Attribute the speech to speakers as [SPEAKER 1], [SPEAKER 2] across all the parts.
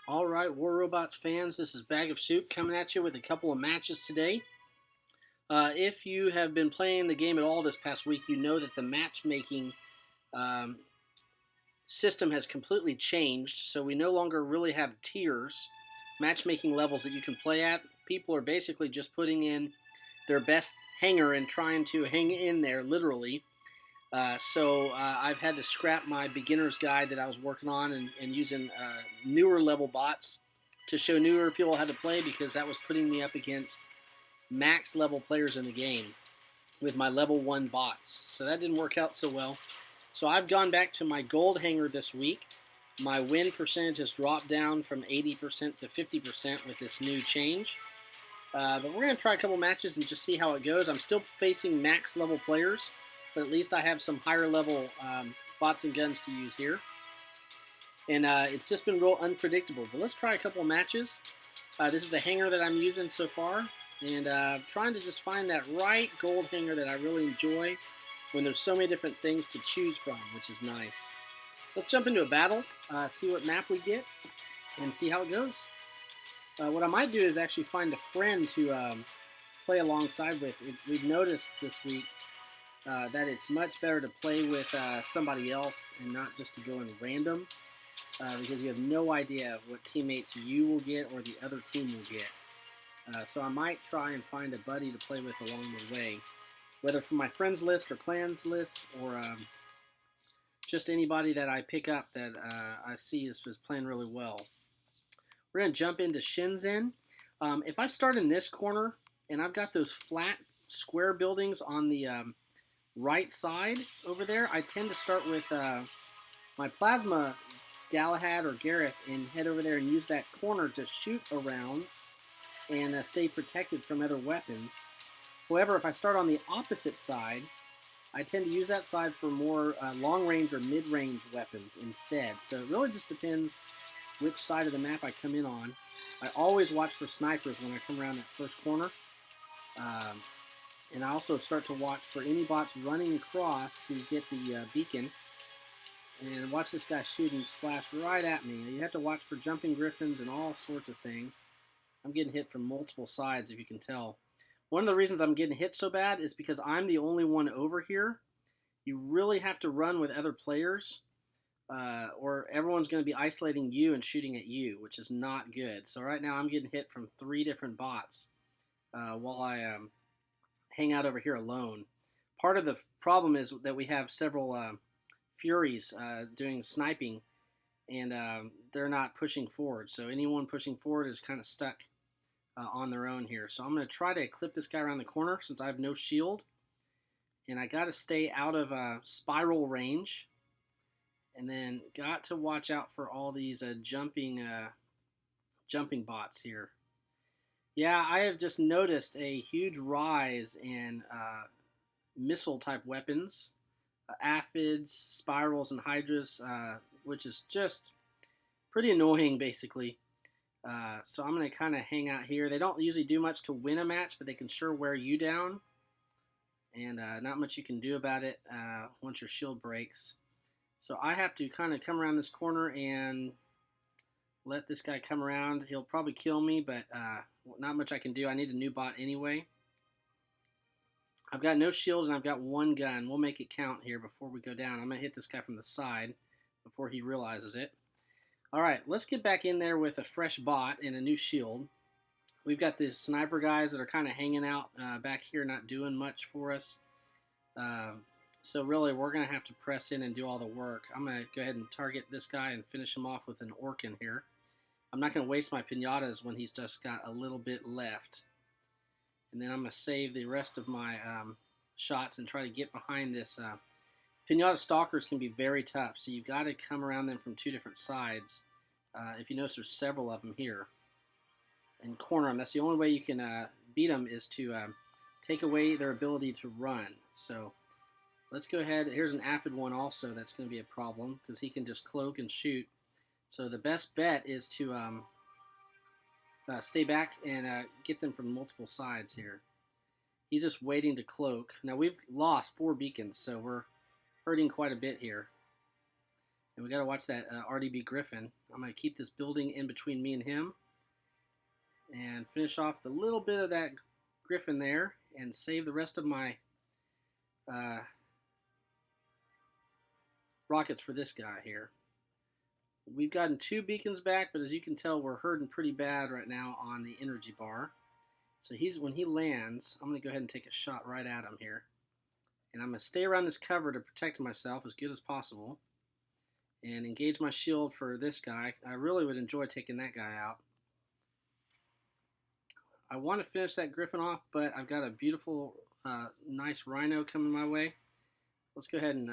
[SPEAKER 1] All right, War Robots fans, this is Bagofsoup coming at you with a couple of matches today. If you have been playing the game at all this past week, you know that the matchmaking um, system has completely changed. So we no longer really have tiers, matchmaking levels that you can play at. People are basically just putting in their best hanger and trying to hang in there, literally. I've had to scrap my beginner's guide that I was working on and using newer level bots to show newer people how to play because that was putting me up against max level players in the game with my level 1 bots. So that didn't work out so well. So I've gone back to my gold hanger this week. My win percentage has dropped down from 80% to 50% with this new change. But we're going to try a couple matches and just see how it goes. I'm still facing max level players, but at least I have some higher level bots and guns to use here. And it's just been real unpredictable. But let's try a couple matches. This is the hanger that I'm using so far. And trying to just find that right gold hanger that I really enjoy when there's so many different things to choose from, which is nice. Let's jump into a battle, see what map we get, and see how it goes. What I might do is actually find a friend to play alongside with. We've noticed this week that it's much better to play with somebody else and not just to go in random because you have no idea what teammates you will get or the other team will get. So I might try and find a buddy to play with along the way, whether from my friends list or clans list or just anybody that I pick up that I see is playing really well. We're going to jump into Shenzhen. If I start in this corner and I've got those flat square buildings on the right side over there, I tend to start with my Plasma Galahad or Gareth and head over there and use that corner to shoot around and stay protected from other weapons. However, if I start on the opposite side, I tend to use that side for more long-range or mid-range weapons instead. So it really just depends which side of the map I come in on. I always watch for snipers when I come around that first corner. And I also start to watch for any bots running across to get the beacon. And watch this guy shoot and splash right at me. You have to watch for jumping griffins and all sorts of things. I'm getting hit from multiple sides, if you can tell. One of the reasons I'm getting hit so bad is because I'm the only one over here. You really have to run with other players, or everyone's going to be isolating you and shooting at you, which is not good. So right now I'm getting hit from 3 different bots while I hang out over here alone. Part of the problem is that we have several Furies doing sniping, and they're not pushing forward. So anyone pushing forward is kind of stuck on their own here. So I'm going to try to clip this guy around the corner since I have no shield. And I got to stay out of spiral range. And then got to watch out for all these jumping bots here. Yeah, I have just noticed a huge rise in missile type weapons, aphids, spirals, and hydras, which is just pretty annoying basically. So I'm going to kind of hang out here. They don't usually do much to win a match, but they can sure wear you down. And not much you can do about it once your shield breaks. So I have to kind of come around this corner and let this guy come around. He'll probably kill me, but not much I can do. I need a new bot anyway. I've got no shield and I've got 1 gun. We'll make it count here before we go down. I'm going to hit this guy from the side before he realizes it. All right, let's get back in there with a fresh bot and a new shield. We've got these sniper guys that are kind of hanging out back here, not doing much for us. So really, we're going to have to press in and do all the work. I'm going to go ahead and target this guy and finish him off with an Orkin here. I'm not going to waste my pinatas when he's just got a little bit left. And then I'm going to save the rest of my shots and try to get behind this. Pinata stalkers can be very tough, so you've got to come around them from 2 different sides. If you notice, there's several of them here. And corner them. That's the only way you can beat them is to take away their ability to run. So let's go ahead. Here's an aphid one also. That's going to be a problem because he can just cloak and shoot. So the best bet is to stay back and get them from multiple sides here. He's just waiting to cloak. Now we've lost 4 beacons, so we're hurting quite a bit here. And we got to watch that RDB Griffin. I'm going to keep this building in between me and him and finish off the little bit of that Griffin there and save the rest of my rockets for this guy here. We've gotten 2 beacons back, but as you can tell, we're hurting pretty bad right now on the energy bar. So when he lands, I'm going to go ahead and take a shot right at him here. And I'm going to stay around this cover to protect myself as good as possible. And engage my shield for this guy. I really would enjoy taking that guy out. I want to finish that Griffin off, but I've got a beautiful, nice Rhino coming my way. Let's go ahead and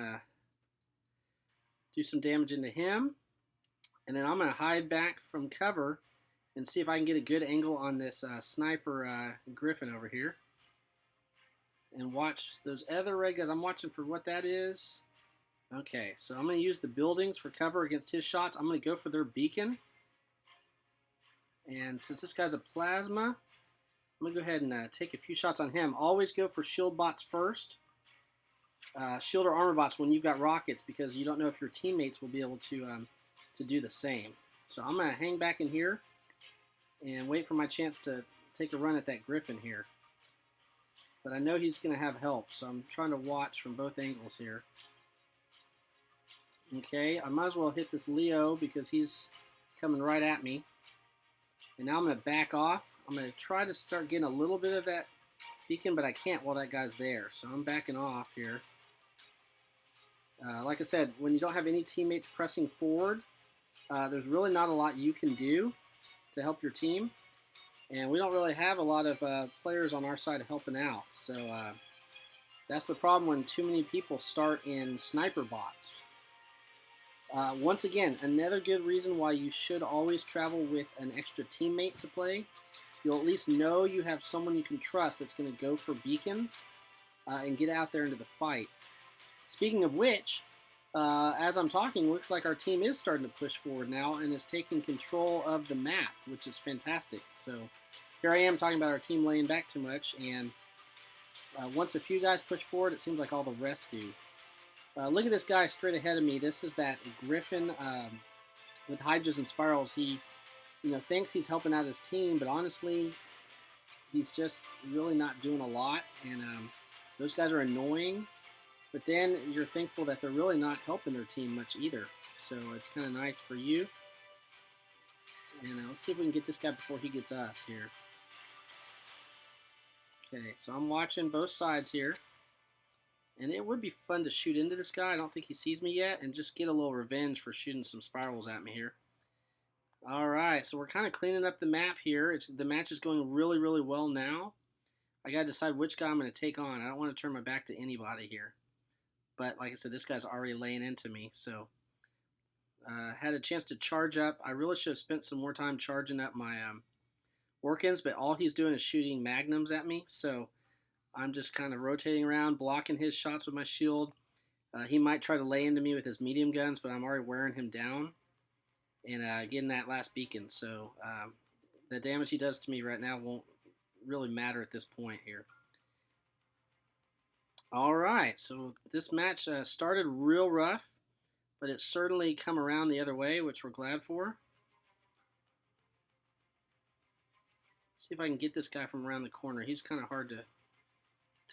[SPEAKER 1] do some damage into him. And then I'm going to hide back from cover and see if I can get a good angle on this sniper Griffin over here. And watch those other red guys. I'm watching for what that is. Okay, so I'm going to use the buildings for cover against his shots. I'm going to go for their beacon. And since this guy's a plasma, I'm going to go ahead and take a few shots on him. Always go for shield bots first. Shield or armor bots when you've got rockets, because you don't know if your teammates will be able to do the same. So I'm going to hang back in here and wait for my chance to take a run at that Griffin here. But I know he's going to have help, so I'm trying to watch from both angles here. Okay, I might as well hit this Leo because he's coming right at me. And now I'm going to back off. I'm going to try to start getting a little bit of that beacon, but I can't while that guy's there. So I'm backing off here. Like I said, when you don't have any teammates pressing forward, there's really not a lot you can do to help your team. And we don't really have a lot of players on our side helping out. So that's the problem when too many people start in sniper bots. Once again, another good reason why you should always travel with an extra teammate to play. You'll at least know you have someone you can trust that's going to go for beacons and get out there into the fight. Speaking of which, as I'm talking, looks like our team is starting to push forward now and is taking control of the map, which is fantastic. So here I am talking about our team laying back too much, and once a few guys push forward, it seems like all the rest do. Look at this guy straight ahead of me. This is that Griffin with hydras and spirals. He, thinks he's helping out his team, but honestly, he's just really not doing a lot. And those guys are annoying. But then you're thankful that they're really not helping their team much either. So it's kind of nice for you. And let's see if we can get this guy before he gets us here. Okay, so I'm watching both sides here. And it would be fun to shoot into this guy. I don't think he sees me yet. And just get a little revenge for shooting some spirals at me here. Alright, so we're kind of cleaning up the map here. The match is going really, really well now. I got to decide which guy I'm going to take on. I don't want to turn my back to anybody here. But like I said, this guy's already laying into me. So had a chance to charge up. I really should have spent some more time charging up my Orkans. But all he's doing is shooting magnums at me. So I'm just kind of rotating around, blocking his shots with my shield. He might try to lay into me with his medium guns, but I'm already wearing him down and getting that last beacon. So the damage he does to me right now won't really matter at this point here. All right, so this match started real rough, but it's certainly come around the other way, which we're glad for. See if I can get this guy from around the corner. He's kind of hard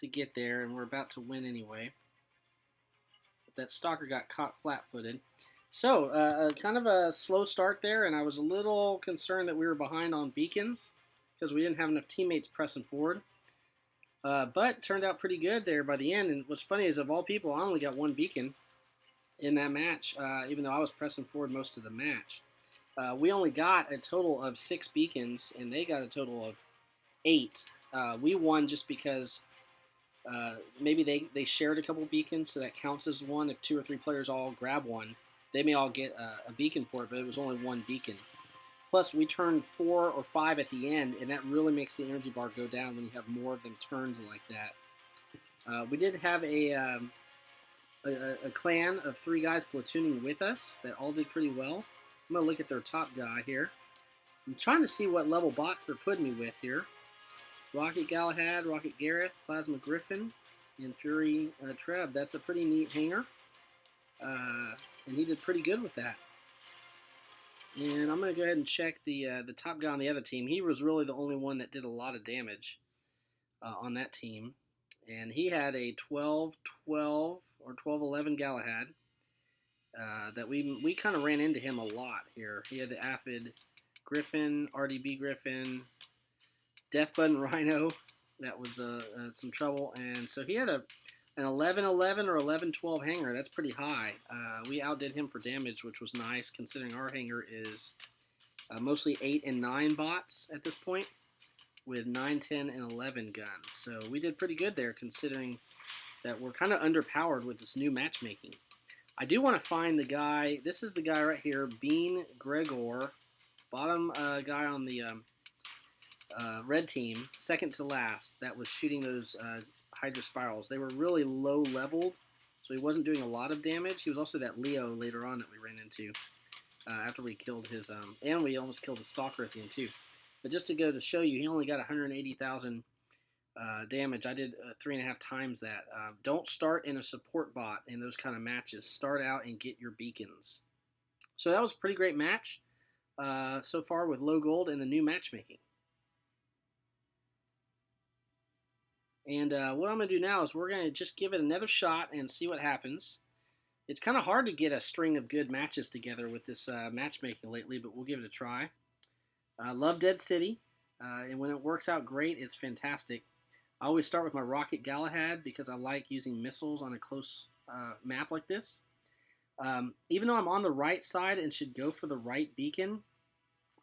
[SPEAKER 1] to get there, and we're about to win anyway. But that stalker got caught flat-footed. So, kind of a slow start there, and I was a little concerned that we were behind on beacons because we didn't have enough teammates pressing forward. But turned out pretty good there by the end. And what's funny is, of all people, I only got 1 beacon in that match, even though I was pressing forward most of the match. We only got a total of 6 beacons, and they got a total of 8. We won just because maybe they shared a couple beacons, so that counts as 1. If 2 or 3 players all grab one, they may all get a beacon for it, but it was only 1 beacon. Plus, we turned 4 or 5 at the end, and that really makes the energy bar go down when you have more of them turned like that. We did have a clan of 3 guys platooning with us that all did pretty well. I'm going to look at their top guy here. I'm trying to see what level bots they're putting me with here. Rocket Galahad, Rocket Gareth, Plasma Griffin, and Fury Treb. That's a pretty neat hanger. and he did pretty good with that. And I'm going to go ahead and check the top guy on the other team. He was really the only one that did a lot of damage on that team. And he had a 12-12 or 12-11 Galahad that we kind of ran into him a lot here. He had the Aphid Griffin, RDB Griffin, Death Button Rhino. That was some trouble. And so he had an 11-11 or 11-12 hanger. That's pretty high. We outdid him for damage, which was nice, considering our hanger is mostly 8 and 9 bots at this point, with 9, 10, and 11 guns. So we did pretty good there, considering that we're kind of underpowered with this new matchmaking. I do want to find the guy. This is the guy right here, Bean Gregor, bottom guy on the red team, second to last, that was shooting those Hydra Spirals. They were really low leveled, so he wasn't doing a lot of damage. He was also that Leo later on that we ran into after we killed his, and we almost killed his Stalker at the end too. But just to go to show you, he only got 180,000 damage. I did 3.5 times that. Don't start in a support bot in those kind of matches. Start out and get your beacons. So that was a pretty great match so far with low gold and the new matchmaking. And what I'm going to do now is we're going to just give it another shot and see what happens. It's kind of hard to get a string of good matches together with this matchmaking lately, but we'll give it a try. I love Dead City, and when it works out great, it's fantastic. I always start with my Rocket Galahad because I like using missiles on a close map like this. Even though I'm on the right side and should go for the right beacon,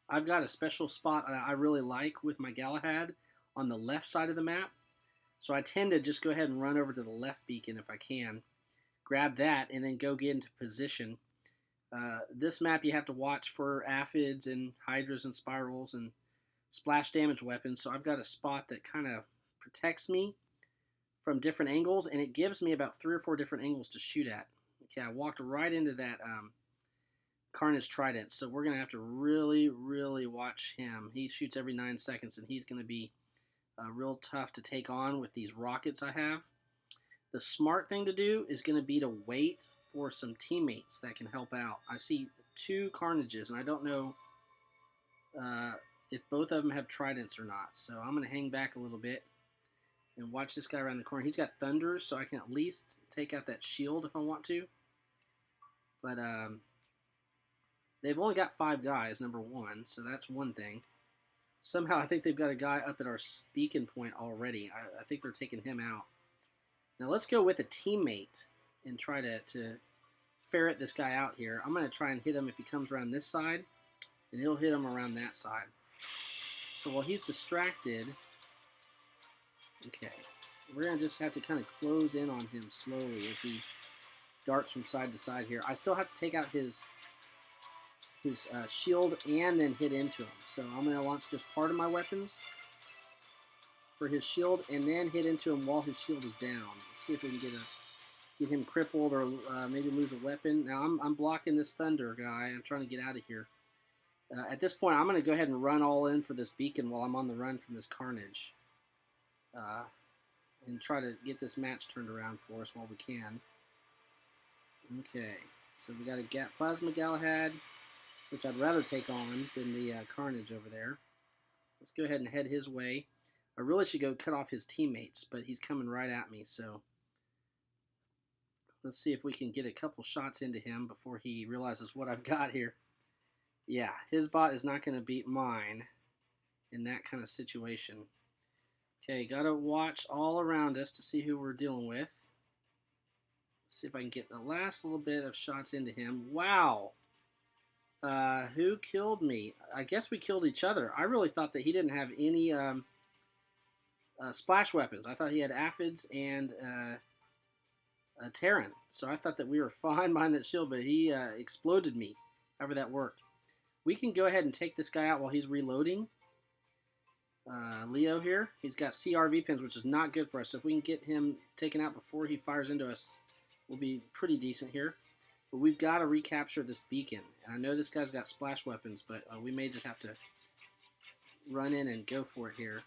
[SPEAKER 1] I've got a special spot I really like with my Galahad on the left side of the map. So I tend to just go ahead and run over to the left beacon if I can, grab that, and then go get into position. This map you have to watch for Aphids and Hydras and Spirals and splash damage weapons, so I've got a spot that kind of protects me from different angles, and it gives me about 3 or 4 different angles to shoot at. Okay, I walked right into that Carnage Trident, so we're going to have to really, really watch him. He shoots every 9 seconds, and he's going to be real tough to take on with these rockets I have. The smart thing to do is going to be to wait for some teammates that can help out. I see 2 Carnages, and I don't know if both of them have Tridents or not. So I'm going to hang back a little bit and watch this guy around the corner. He's got Thunders, so I can at least take out that shield if I want to. But they've only got 5 guys, number 1, so that's one thing. Somehow I think they've got a guy up at our beacon point already. I think they're taking him out. Now let's go with a teammate and try to ferret this guy out here. I'm going to try and hit him if he comes around this side, and he'll hit him around that side. So while he's distracted, okay, we're going to just have to kind of close in on him slowly as he darts from side to side here. I still have to take out his shield and then hit into him. So I'm going to launch just part of my weapons for his shield and then hit into him while his shield is down. Let's see if we can get him crippled or maybe lose a weapon. Now I'm blocking this Thunder guy. I'm trying to get out of here. At this point, I'm going to go ahead and run all in for this beacon while I'm on the run from this Carnage. And try to get this match turned around for us while we can. Okay, so we got a Plasma Galahad, which I'd rather take on than the Carnage over there. Let's go ahead and head his way. I really should go cut off his teammates, but he's coming right at me, so let's see if we can get a couple shots into him before he realizes what I've got here. Yeah, his bot is not going to beat mine in that kind of situation. Okay, got to watch all around us to see who we're dealing with. Let's see if I can get the last little bit of shots into him. Wow! Who killed me? I guess we killed each other. I really thought that he didn't have any splash weapons. I thought he had Aphids and a Terran. So I thought that we were fine behind that shield, but he exploded me, however that worked. We can go ahead and take this guy out while he's reloading. Leo here, he's got CRV pins, which is not good for us. So if we can get him taken out before he fires into us, we'll be pretty decent here. But we've got to recapture this beacon. And I know this guy's got splash weapons, but we may just have to run in and go for it here.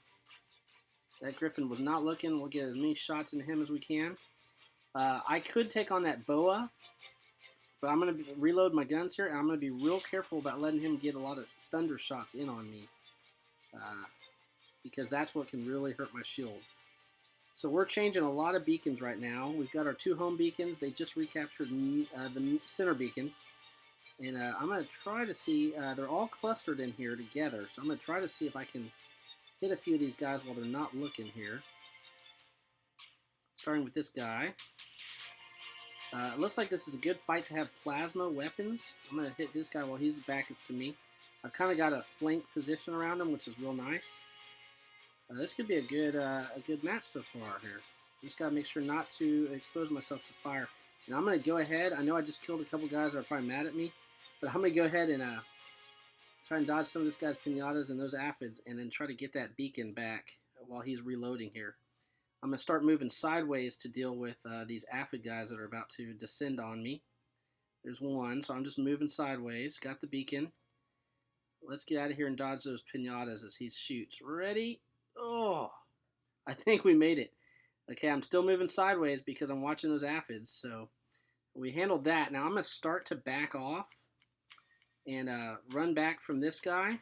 [SPEAKER 1] That Griffin was not looking. We'll get as many shots into him as we can. I could take on that Boa, But I'm going to reload my guns here, and I'm going to be real careful about letting him get a lot of thunder shots in on me. Because that's what can really hurt my shield. So we're changing a lot of beacons right now. We've got our 2 home beacons. They just recaptured the center beacon. And I'm going to try to see, they're all clustered in here together. So I'm going to try to see if I can hit a few of these guys while they're not looking here. Starting with this guy. It looks like this is a good fight to have plasma weapons. I'm going to hit this guy while his back is to me. I've kind of got a flank position around him, which is real nice. This could be a good match so far here. Just got to make sure not to expose myself to fire. And I'm going to go ahead. I know I just killed a couple guys that are probably mad at me. But I'm going to go ahead and try and dodge some of this guy's pinatas and those aphids, and then try to get that beacon back while he's reloading here. I'm going to start moving sideways to deal with these aphid guys that are about to descend on me. There's one, so I'm just moving sideways. Got the beacon. Let's get out of here and dodge those pinatas as he shoots. Ready? Oh, I think we made it. Okay, I'm still moving sideways because I'm watching those aphids, so we handled that. Now I'm going to start to back off and run back from this guy.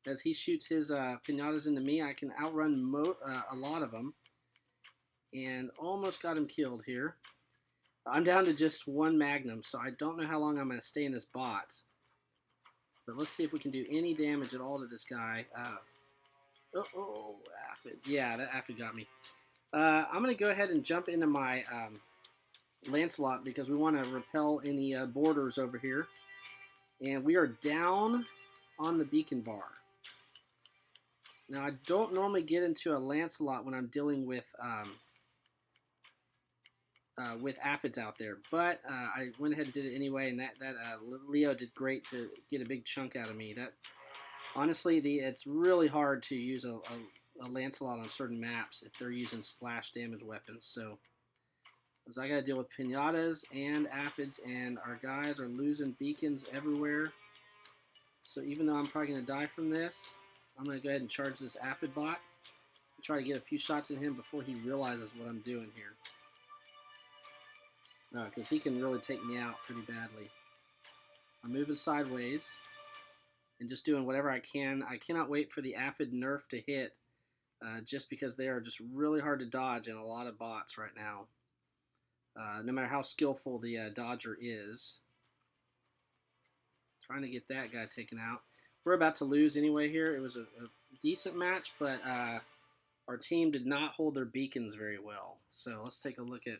[SPEAKER 1] As he shoots his pinatas into me, I can outrun a lot of them. And almost got him killed here. I'm down to just 1 magnum, so I don't know how long I'm going to stay in this bot. But let's see if we can do any damage at all to this guy. Oh, aphid. Yeah, that aphid got me. I'm going to go ahead and jump into my Lancelot because we want to repel any borders over here. And we are down on the beacon bar. Now, I don't normally get into a Lancelot when I'm dealing with aphids out there, but I went ahead and did it anyway, and that Leo did great to get a big chunk out of me. That honestly, it's really hard to use a Lancelot on certain maps if they're using splash damage weapons. So, as I got to deal with pinatas and aphids, and our guys are losing beacons everywhere. So even though I'm probably going to die from this, I'm going to go ahead and charge this aphid bot and try to get a few shots at him before he realizes what I'm doing here. Because he can really take me out pretty badly. I'm moving sideways and just doing whatever I can. I cannot wait for the aphid nerf to hit just because they are just really hard to dodge in a lot of bots right now. No matter how skillful the dodger is. Trying to get that guy taken out. We're about to lose anyway here. It was a decent match, but our team did not hold their beacons very well. So let's take a look at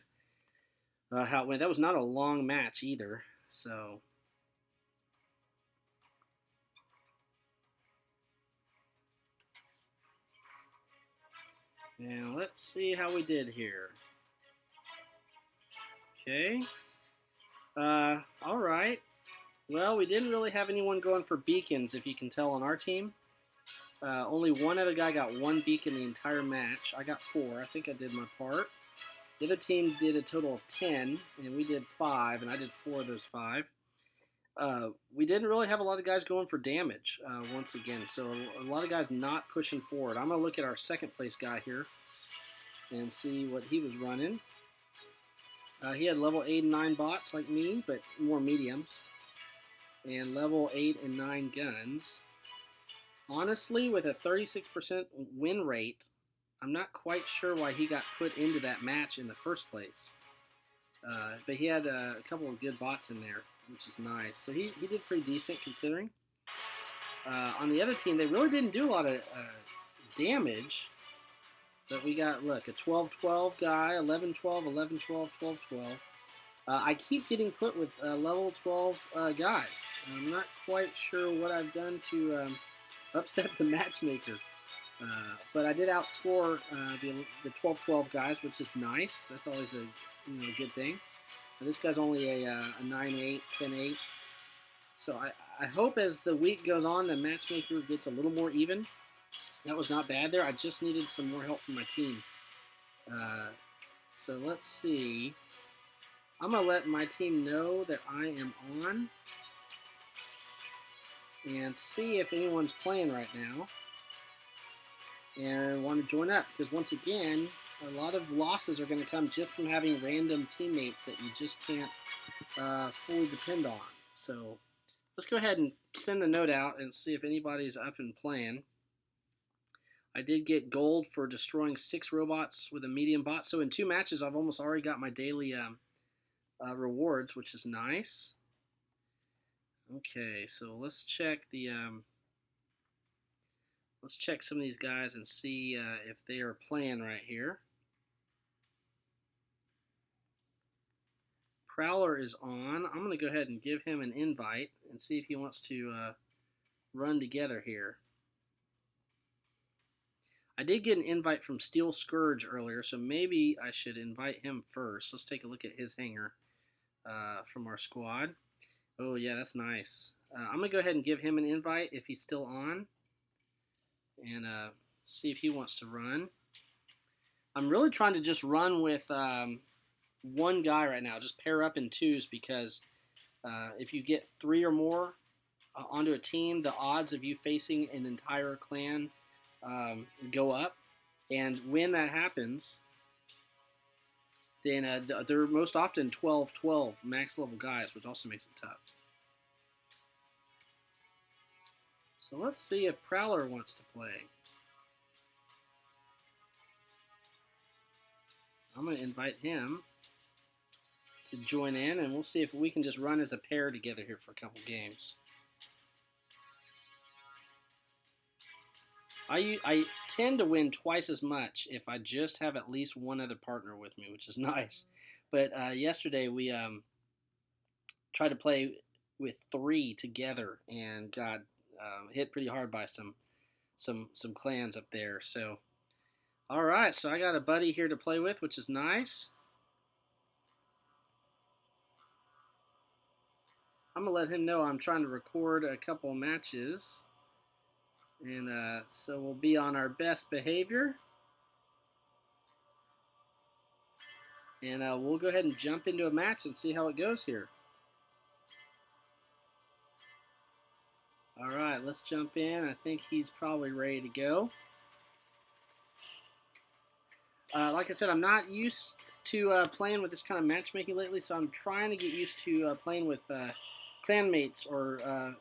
[SPEAKER 1] how it went. That was not a long match either. So now let's see how we did here. Okay. All right. Well, we didn't really have anyone going for beacons, if you can tell, on our team. Only one other guy got 1 beacon the entire match. I got 4. I think I did my part. The other team did a total of 10, and we did 5, and I did 4 of those 5. We didn't really have a lot of guys going for damage, once again, so a lot of guys not pushing forward. I'm going to look at our second place guy here and see what he was running. He had level 8 and 9 bots like me, but more mediums. And level 8 and 9 guns. Honestly, with a 36% win rate, I'm not quite sure why he got put into that match in the first place. But he had a couple of good bots in there, which is nice. So he did pretty decent considering. On the other team, they really didn't do a lot of damage. But we got, look, a 12-12 guy, 11-12, 11-12, 12-12. I keep getting put with level 12 guys. I'm not quite sure what I've done to upset the matchmaker. But I did outscore the 12-12 guys, which is nice. That's always a good thing. This guy's only a 9-8, 10-8. So I hope as the week goes on, the matchmaker gets a little more even. That was not bad there. I just needed some more help from my team. So let's see. I'm going to let my team know that I am on and see if anyone's playing right now and want to join up. Because once again, a lot of losses are going to come just from having random teammates that you just can't fully depend on. So let's go ahead and send the note out and see if anybody's up and playing. I did get gold for destroying 6 robots with a medium bot. So in 2 matches, I've almost already got my daily rewards, which is nice. Okay, so let's check the let's check some of these guys and see if they are playing right here. Prowler is on. I'm going to go ahead and give him an invite and see if he wants to run together here. I did get an invite from Steel Scourge earlier, so maybe I should invite him first. Let's take a look at his hanger from our squad. Oh, yeah, that's nice. I'm going to go ahead and give him an invite if he's still on and see if he wants to run. I'm really trying to just run with one guy right now. Just pair up in twos because if you get 3 or more onto a team, the odds of you facing an entire clan go up. And when that happens, then they're most often 12-12 max level guys, which also makes it tough. So let's see if Prowler wants to play. I'm going to invite him to join in, and we'll see if we can just run as a pair together here for a couple games. I tend to win twice as much if I just have at least one other partner with me, which is nice. But yesterday we tried to play with 3 together and got hit pretty hard by some clans up there. So, all right, so I got a buddy here to play with, which is nice. I'm gonna let him know I'm trying to record a couple matches, and so we'll be on our best behavior. And we'll go ahead and jump into a match and see how it goes here. All right, let's jump in. I think he's probably ready to go. Like I said, I'm not used to playing with this kind of matchmaking lately, so I'm trying to get used to playing with clanmates or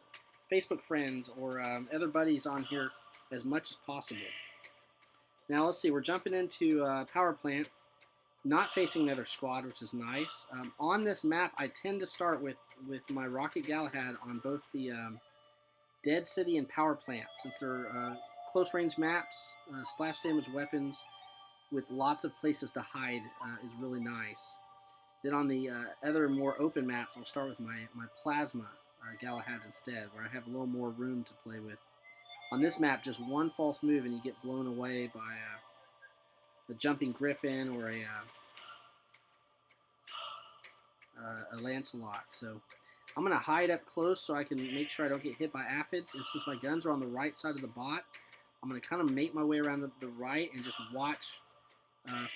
[SPEAKER 1] Facebook friends or other buddies on here as much as possible. Now, let's see. We're jumping into Power Plant, not facing another squad, which is nice. On this map, I tend to start with my Rocket Galahad on both the Dead City and Power Plant, since they're close-range maps, splash damage weapons with lots of places to hide is really nice. Then on the other more open maps, I'll start with my Plasma Galahad instead, where I have a little more room to play with. On this map, just one false move and you get blown away by a jumping Griffin or a Lancelot. So I'm going to hide up close so I can make sure I don't get hit by aphids. And since my guns are on the right side of the bot, I'm going to kind of make my way around the right and just watch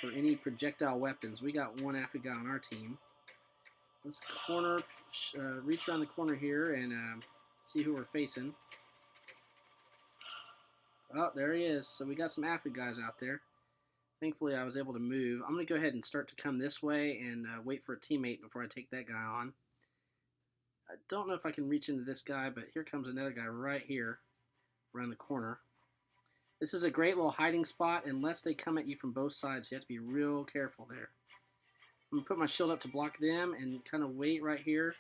[SPEAKER 1] for any projectile weapons. We got one aphid guy on our team. Let's reach around the corner here and see who we're facing. Oh, there he is. So we got some aphid guys out there. Thankfully, I was able to move. I'm going to go ahead and start to come this way and wait for a teammate before I take that guy on. I don't know if I can reach into this guy, but here comes another guy right here around the corner. This is a great little hiding spot unless they come at you from both sides. So you have to be real careful there. I'm going to put my shield up to block them and kind of wait right here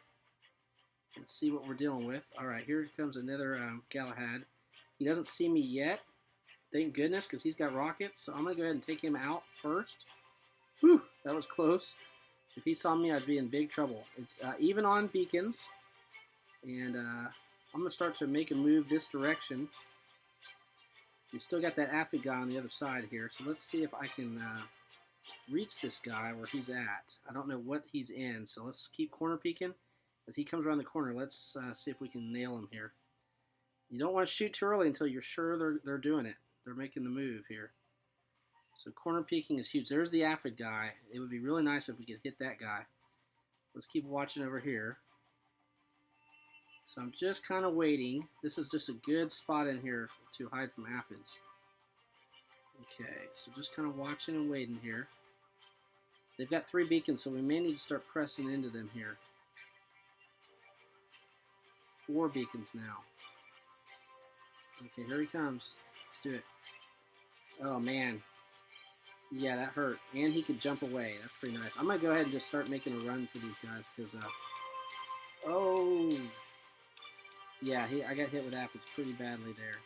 [SPEAKER 1] and see what we're dealing with. All right, here comes another Galahad. He doesn't see me yet. Thank goodness, because he's got rockets. So I'm going to go ahead and take him out first. Whew, that was close. If he saw me, I'd be in big trouble. It's even on beacons. And I'm going to start to make a move this direction. We still got that aphid guy on the other side here. So let's see if I can reach this guy where he's at. I don't know what he's in. So let's keep corner peeking. As he comes around the corner, let's see if we can nail him here. You don't want to shoot too early until you're sure they're doing it. They're making the move here. So corner peeking is huge. There's the aphid guy. It would be really nice if we could hit that guy. Let's keep watching over here. So I'm just kind of waiting. This is just a good spot in here to hide from aphids. Okay, so just kind of watching and waiting here. They've got 3 beacons, so we may need to start pressing into them here. 4 beacons now. Okay, here he comes. Let's do it. Oh, man. Yeah, that hurt. And he could jump away. That's pretty nice. I'm going to go ahead and just start making a run for these guys because, oh. Yeah, I got hit with aphids pretty badly there.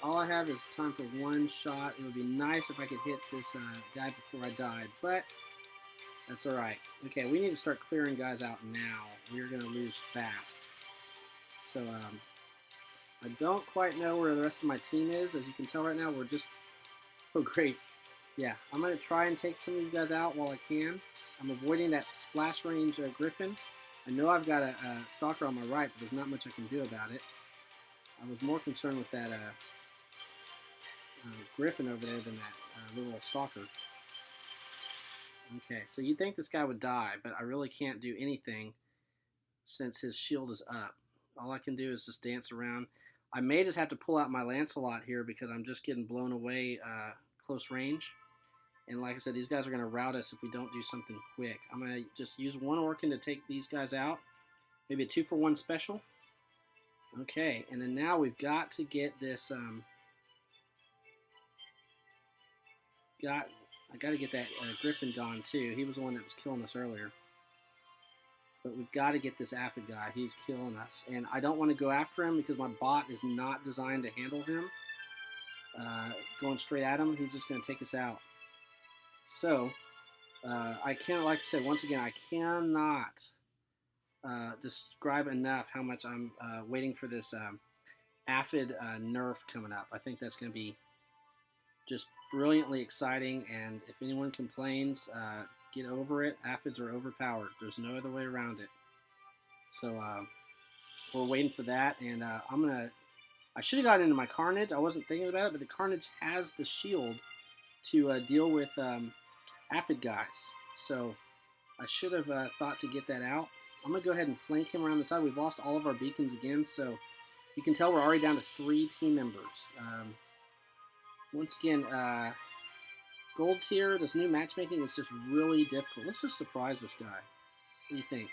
[SPEAKER 1] All I have is time for one shot. It would be nice if I could hit this guy before I died, but that's alright. Okay, we need to start clearing guys out now. We're going to lose fast. So, I don't quite know where the rest of my team is. As you can tell right now, we're just... Oh, great. Yeah, I'm going to try and take some of these guys out while I can. I'm avoiding that splash range Griffin. I know I've got a stalker on my right, but there's not much I can do about it. I was more concerned with that Griffin over there than that little stalker. Okay, so you'd think this guy would die, but I really can't do anything since his shield is up. All I can do is just dance around. I may just have to pull out my Lancelot here because I'm just getting blown away close range. And like I said, these guys are going to rout us if we don't do something quick. I'm going to just use one Orkin to take these guys out. Maybe a 2-for-1 special. Okay, and then now we've got to get this... I got to get that Griffin gone too. He was the one that was killing us earlier. But we've got to get this aphid guy. He's killing us. And I don't want to go after him because my bot is not designed to handle him. Going straight at him, he's just going to take us out. So, I can't, like I said, once again, I cannot describe enough how much I'm waiting for this aphid nerf coming up. I think that's going to be just brilliantly exciting, and if anyone complains, get over it. Aphids are overpowered. There's no other way around it. So we're waiting for that, and I should have gotten into my Carnage. I wasn't thinking about it, but the Carnage has the shield to deal with aphid guys. So I should have thought to get that out. I'm going to go ahead and flank him around the side. We've lost all of our beacons again, so you can tell we're already down to 3 team members. Once again, gold tier, this new matchmaking is just really difficult. Let's just surprise this guy. What do you think?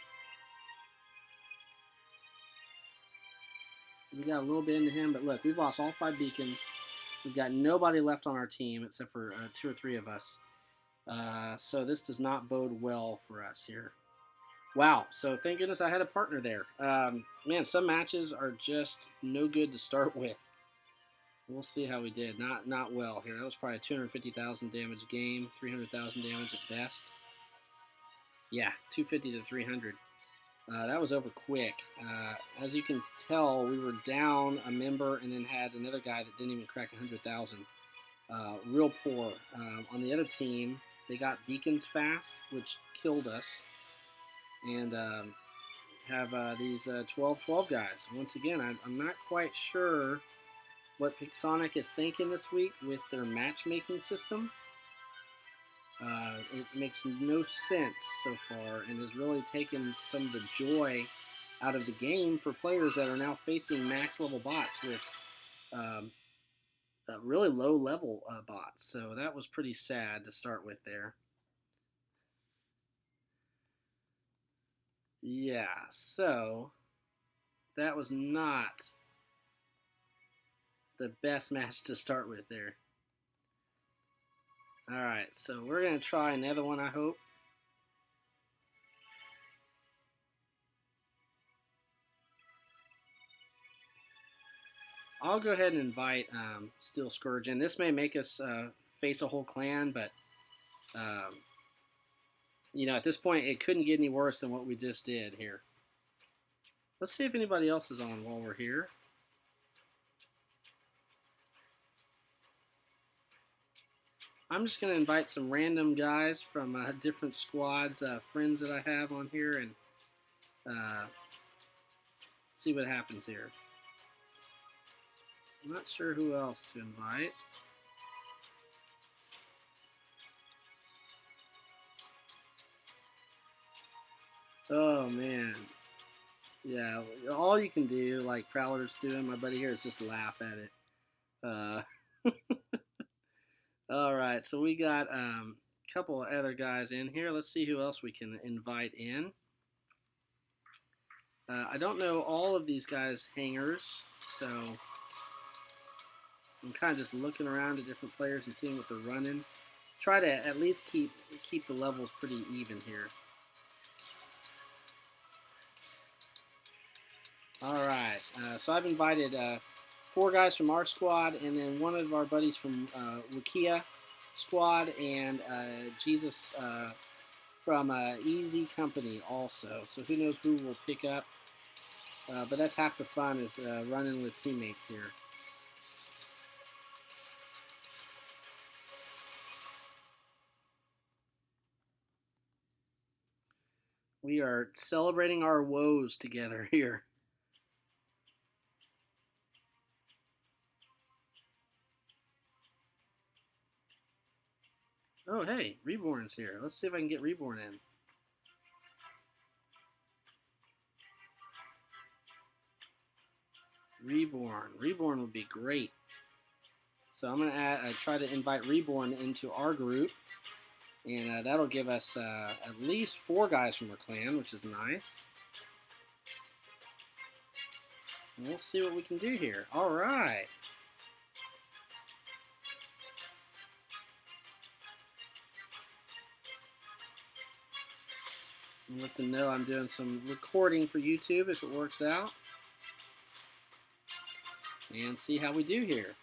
[SPEAKER 1] We got a little bit into him, but look, we've lost all 5 beacons. We've got nobody left on our team except for 2 or 3 of us. So this does not bode well for us here. Wow, so thank goodness I had a partner there. Man, some matches are just no good to start with. We'll see how we did. Not well here. That was probably a 250,000 damage game, 300,000 damage at best. Yeah, 250 to 300. That was over quick. As you can tell, we were down a member and then had another guy that didn't even crack 100,000. Real poor. On the other team, they got beacons fast, which killed us. And have these 12-12 guys. Once again, I'm not quite sure what Pixonic is thinking this week with their matchmaking system. It makes no sense so far and has really taken some of the joy out of the game for players that are now facing max level bots with really low level bots. So that was pretty sad to start with there. Yeah, so that was not the best match to start with there. Alright, so we're going to try another one, I hope. I'll go ahead and invite Steel Scourge in. This may make us face a whole clan, but you know, at this point, it couldn't get any worse than what we just did here. Let's see if anybody else is on while we're here. I'm just going to invite some random guys from different squads, friends that I have on here, and see what happens here. I'm not sure who else to invite. Oh, man. Yeah, all you can do, like Prowler's doing, my buddy here, is just laugh at it. All right, so we got a couple of other guys in here. Let's see who else we can invite in. I don't know all of these guys' hangers, so I'm kind of just looking around at different players and seeing what they're running. Try to at least keep the levels pretty even here. All right, so I've invited 4 guys from our squad, and then one of our buddies from Wikia squad, and Jesus from Easy Company also. So who knows who we'll pick up. But that's half the fun, is running with teammates here. We are celebrating our woes together here. Oh, hey, Reborn's here. Let's see if I can get Reborn in. Reborn would be great. So I'm going to try to invite Reborn into our group. And that'll give us at least 4 guys from our clan, which is nice. And we'll see what we can do here. All right. I'll let them know I'm doing some recording for YouTube if it works out. And see how we do here.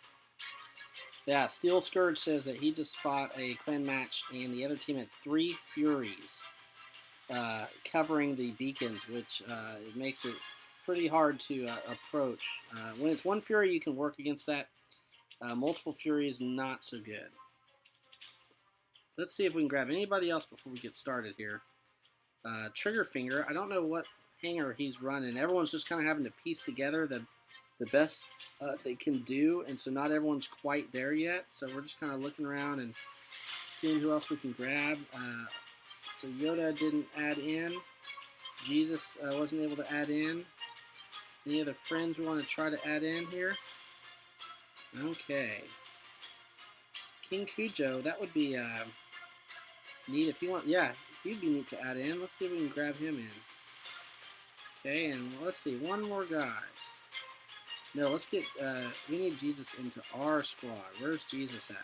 [SPEAKER 1] Yeah, Steel Scourge says that he just fought a clan match and the other team had 3 Furies covering the beacons, which it makes it pretty hard to approach. When it's 1 Fury, you can work against that. Multiple Furies, not so good. Let's see if we can grab anybody else before we get started here. Triggerfinger, I don't know what hanger he's running. Everyone's just kind of having to piece together the best they can do, and so not everyone's quite there yet. So we're just kind of looking around and seeing who else we can grab. So Yoda didn't add in. Jesus wasn't able to add in. Any other friends we want to try to add in here? Okay. King Cujo, that would be neat if you want. Yeah, he'd be neat to add in. Let's see if we can grab him in. Okay, and let's see, 1 more guys. No, let's get, we need Jesus into our squad. Where's Jesus at?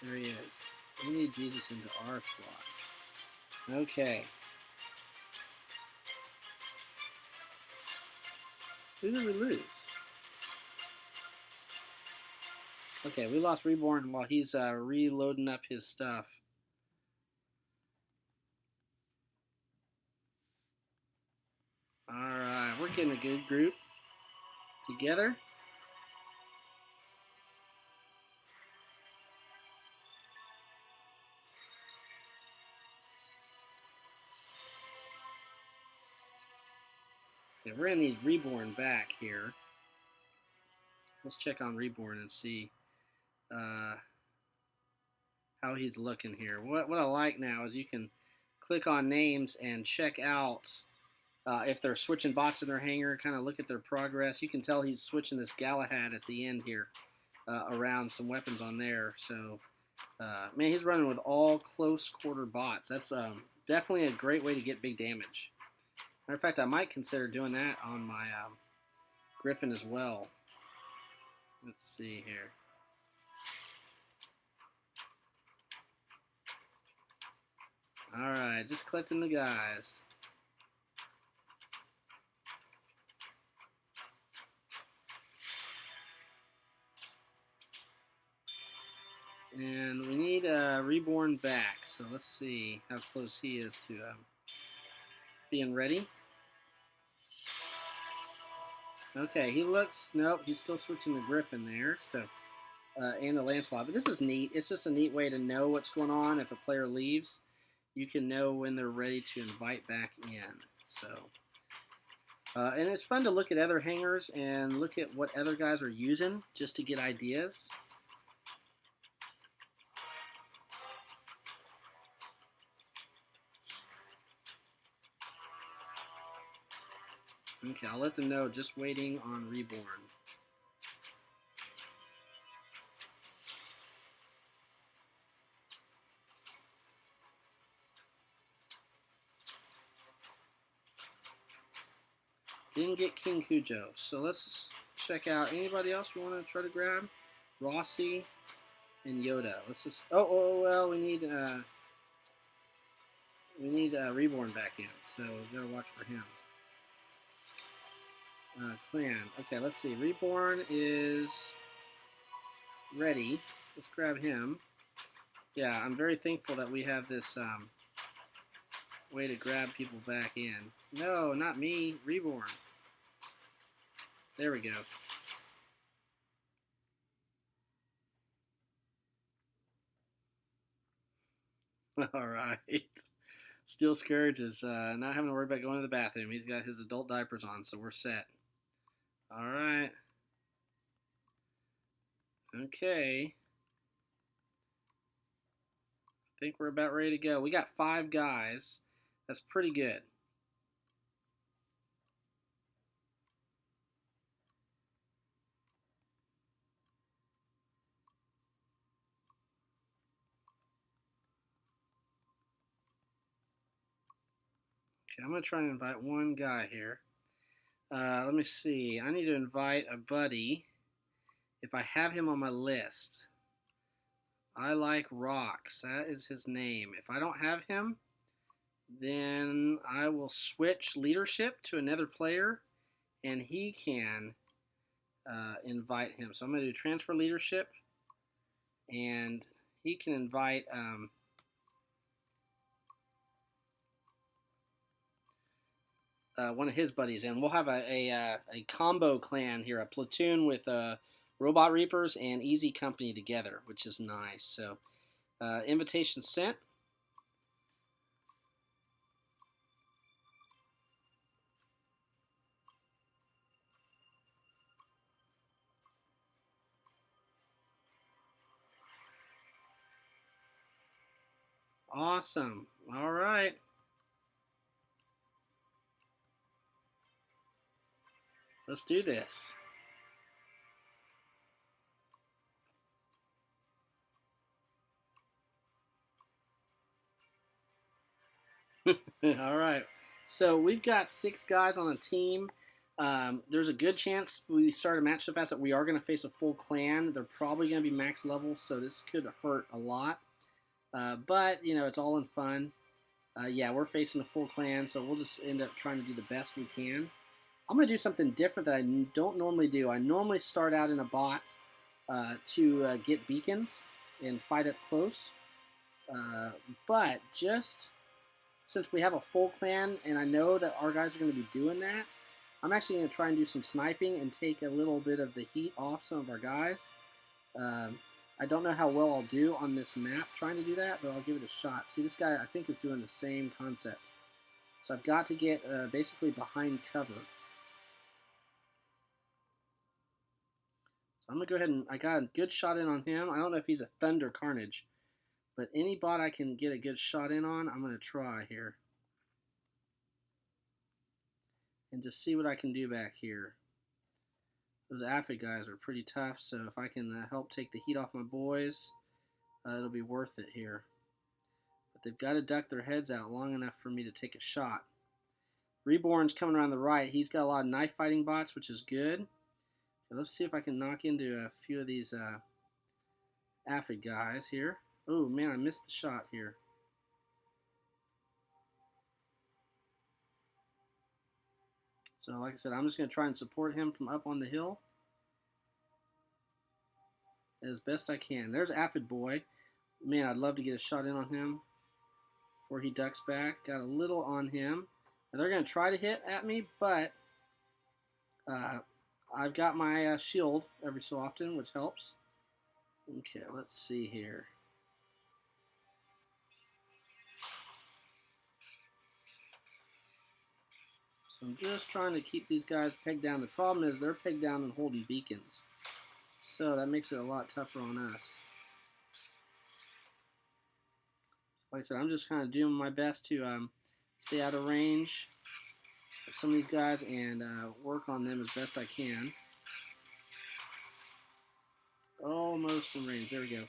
[SPEAKER 1] There he is. We need Jesus into our squad. Okay. Who did we lose? Okay, we lost Reborn while he's reloading up his stuff. Alright, we're getting a good group together. Okay, we're going to need Reborn back here. Let's check on Reborn and see how he's looking here. What I like now is you can click on names and check out if they're switching bots in their hanger, kind of look at their progress. You can tell he's switching this Galahad at the end here around some weapons on there. So, man, he's running with all close quarter bots. That's definitely a great way to get big damage. Matter of fact, I might consider doing that on my Griffin as well. Let's see here. Alright, just collecting the guys. And we need Reborn back, so let's see how close he is to being ready. Okay, he looks, nope, he's still switching the Griffin there, so, and the Lancelot. But this is neat. It's just a neat way to know what's going on. If a player leaves, you can know when they're ready to invite back in. So, and it's fun to look at other hangers and look at what other guys are using just to get ideas. Okay, I'll let them know, just waiting on Reborn. Didn't get King Cujo. So let's check out anybody else we want to try to grab. Rossi and Yoda. Let's just. Well, we need Reborn back in, so we gotta watch for him. Clan. Okay, let's see. Reborn is ready. Let's grab him. Yeah, I'm very thankful that we have this way to grab people back in. No, not me. Reborn. There we go. All right. Steel Scourge is not having to worry about going to the bathroom. He's got his adult diapers on, so we're set. All right. Okay. I think we're about ready to go. We got 5 guys. That's pretty good. Okay, I'm going to try and invite one guy here. Let me see. I need to invite a buddy if I have him on my list. I like Rocks. That is his name. If I don't have him, then I will switch leadership to another player, and he can invite him. So I'm going to do transfer leadership, and he can invite one of his buddies in. We'll have a combo clan here, a platoon with Robot Reapers and Easy Company together, which is nice. So invitation sent. Awesome. All right. Let's do this. All right. So we've got 6 guys on the team. There's a good chance we start a match so fast that we are going to face a full clan. They're probably going to be max level, so this could hurt a lot. But, you know, it's all in fun. Yeah, we're facing a full clan, so we'll just end up trying to do the best we can. I'm going to do something different that I don't normally do. I normally start out in a bot to get beacons and fight up close. But just since we have a full clan and I know that our guys are going to be doing that, I'm actually going to try and do some sniping and take a little bit of the heat off some of our guys. I don't know how well I'll do on this map trying to do that, but I'll give it a shot. See, this guy I think is doing the same concept. So I've got to get basically behind cover. So I'm going to go ahead and I got a good shot in on him. I don't know if he's a Thunder Carnage, but any bot I can get a good shot in on, I'm going to try here. And just see what I can do back here. Those Aphid guys are pretty tough, so if I can help take the heat off my boys, it'll be worth it here. But they've got to duck their heads out long enough for me to take a shot. Reborn's coming around the right. He's got a lot of knife fighting bots, which is good. So let's see if I can knock into a few of these Aphid guys here. Oh, man, I missed the shot here. So, like I said, I'm just going to try and support him from up on the hill as best I can. There's Aphid Boy. Man, I'd love to get a shot in on him before he ducks back. Got a little on him. Now, they're going to try to hit at me, but I've got my shield every so often, which helps. Okay, let's see here. So I'm just trying to keep these guys pegged down. The problem is they're pegged down and holding beacons. So that makes it a lot tougher on us. Like I said, I'm just kind of doing my best to stay out of range of some of these guys and work on them as best I can. Almost in range. There we go.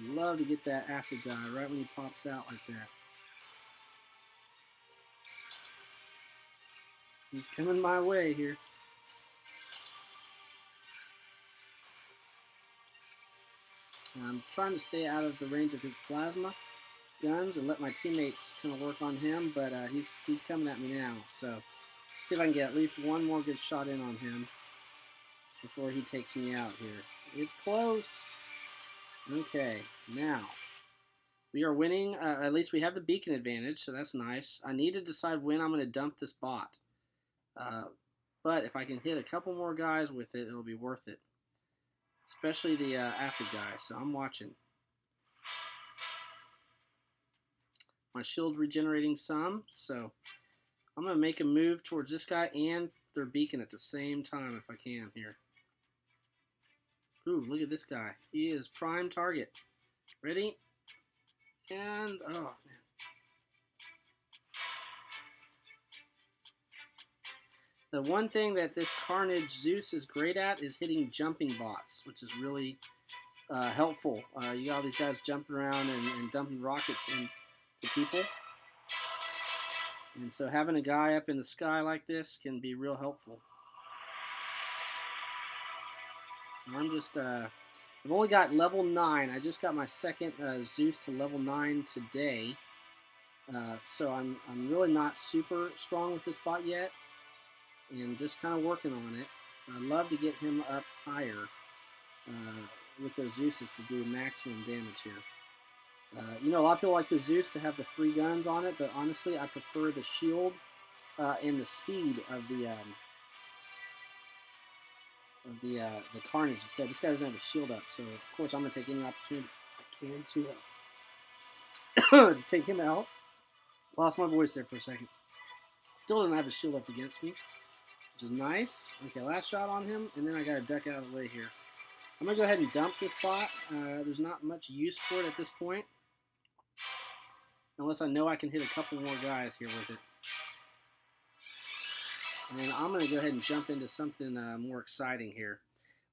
[SPEAKER 1] I'd love to get that after guy right when he pops out like that. He's coming my way here. I'm trying to stay out of the range of his plasma guns and let my teammates kind of work on him, but he's coming at me now. So see if I can get at least one more good shot in on him before he takes me out here. It's close. Okay, now we are winning. At least we have the beacon advantage, so that's nice. I need to decide when I'm going to dump this bot. But if I can hit a couple more guys with it, it'll be worth it. Especially the after guy, so I'm watching. My shield's regenerating some, so I'm going to make a move towards this guy and their beacon at the same time if I can here. Ooh, look at this guy. He is prime target. Ready? And, oh, man. The one thing that this Carnage Zeus is great at is hitting jumping bots, which is really helpful. You got all these guys jumping around and dumping rockets into people. And so having a guy up in the sky like this can be real helpful. So I'm just, I've only got level 9. I just got my second Zeus to level 9 today. So I'm really not super strong with this bot yet. And just kind of working on it. I'd love to get him up higher with those Zeuses to do maximum damage here. You know, a lot of people like the Zeus to have the 3 guns on it, but honestly, I prefer the shield and the speed of the Carnage instead. This guy doesn't have a shield up, so of course I'm going to take any opportunity I can to take him out. Lost my voice there for a second. Still doesn't have a shield up against me, which is nice. Okay, last shot on him, and then I got to duck out of the way here. I'm going to go ahead and dump this bot. There's not much use for it at this point, unless I know I can hit a couple more guys here with it. And then I'm going to go ahead and jump into something more exciting here.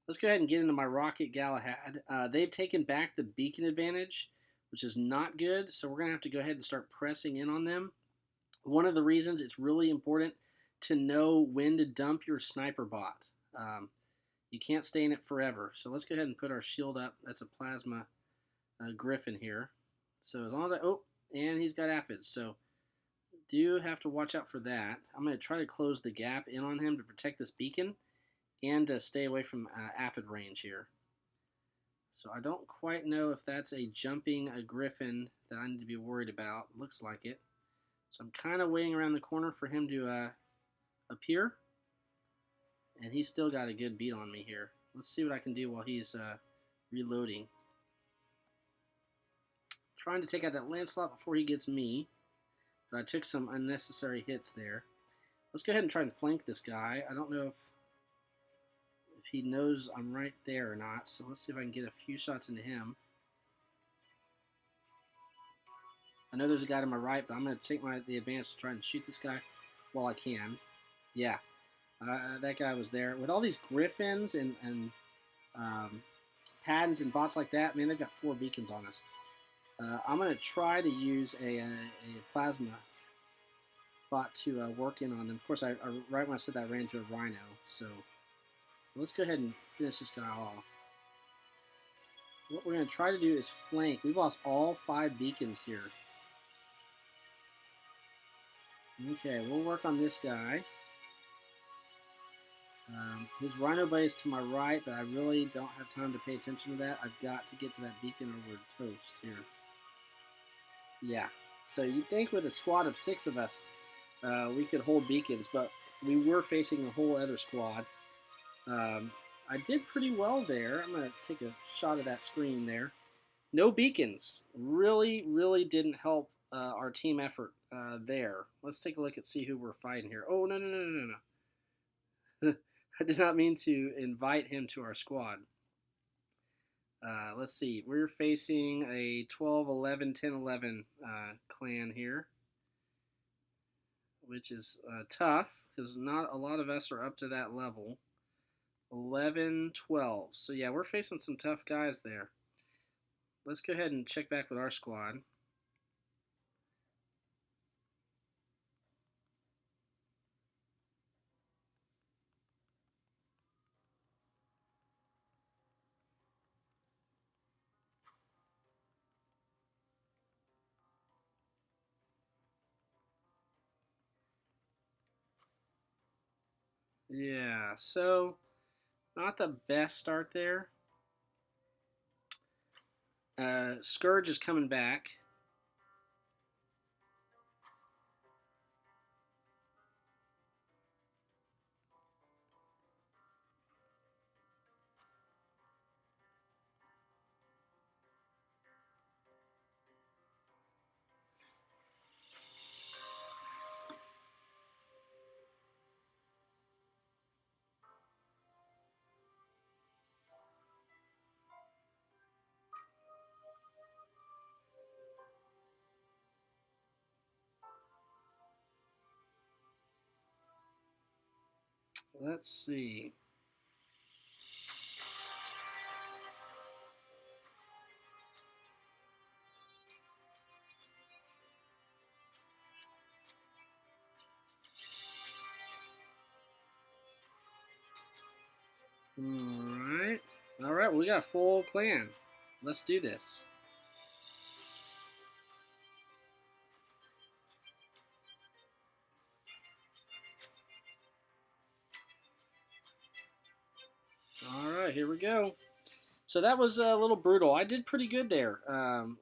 [SPEAKER 1] Let's go ahead and get into my Rocket Galahad. They've taken back the beacon advantage, which is not good, so we're going to have to go ahead and start pressing in on them. One of the reasons it's really important to know when to dump your sniper bot. You can't stay in it forever. So let's go ahead and put our shield up. That's a plasma griffin here. So as long as oh, and he's got aphids. So do have to watch out for that. I'm going to try to close the gap in on him to protect this beacon and to stay away from aphid range here. So I don't quite know if that's a jumping griffin that I need to be worried about. Looks like it. So I'm kind of waiting around the corner for him to appear. And he's still got a good beat on me here. Let's see what I can do while he's reloading. Trying to take out that Lancelot before he gets me. But I took some unnecessary hits there. Let's go ahead and try and flank this guy. I don't know if he knows I'm right there or not. So let's see if I can get a few shots into him. I know there's a guy to my right, but I'm going to take the advance to try and shoot this guy while I can. Yeah, that guy was there. With all these griffins and paddens and bots like that, man, they've got 4 beacons on us. I'm going to try to use a plasma bot to work in on them. Of course, right when I said that, I ran into a rhino. So let's go ahead and finish this guy off. What we're going to try to do is flank. We've lost all 5 beacons here. Okay, we'll work on this guy. His rhino bay is to my right, but I really don't have time to pay attention to that. I've got to get to that beacon over toast here. Yeah, so you'd think with a squad of 6 of us, we could hold beacons, but we were facing a whole other squad. I did pretty well there. I'm going to take a shot of that screen there. No beacons. Really, really didn't help our team effort there. Let's take a look and see who we're fighting here. Oh, no. I did not mean to invite him to our squad. Let's see. We're facing a 12, 11, 10, 11 clan here, which is tough because not a lot of us are up to that level. 11, 12. So, yeah, we're facing some tough guys there. let's go ahead and check back with our squad. Yeah, so not the best start there. Scourge is coming back. Let's see. Alright. Alright, we got a full clan. Let's do this. Alright, here we go. So that was a little brutal. I did pretty good there,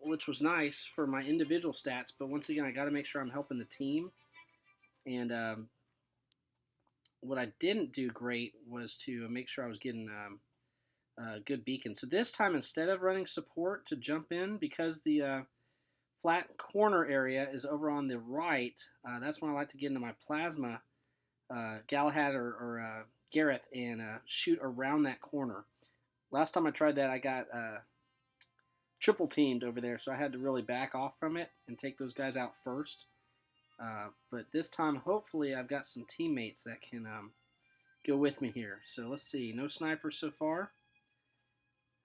[SPEAKER 1] which was nice for my individual stats, but once again, I got to make sure I'm helping the team. And what I didn't do great was to make sure I was getting good beacon. So this time, instead of running support to jump in, because the flat corner area is over on the right, that's when I like to get into my plasma Galahad or Gareth and shoot around that corner. Last time I tried that, I got triple teamed over there, so I had to really back off from it and take those guys out first. But this time, hopefully, I've got some teammates that can go with me here. So let's see. No sniper so far.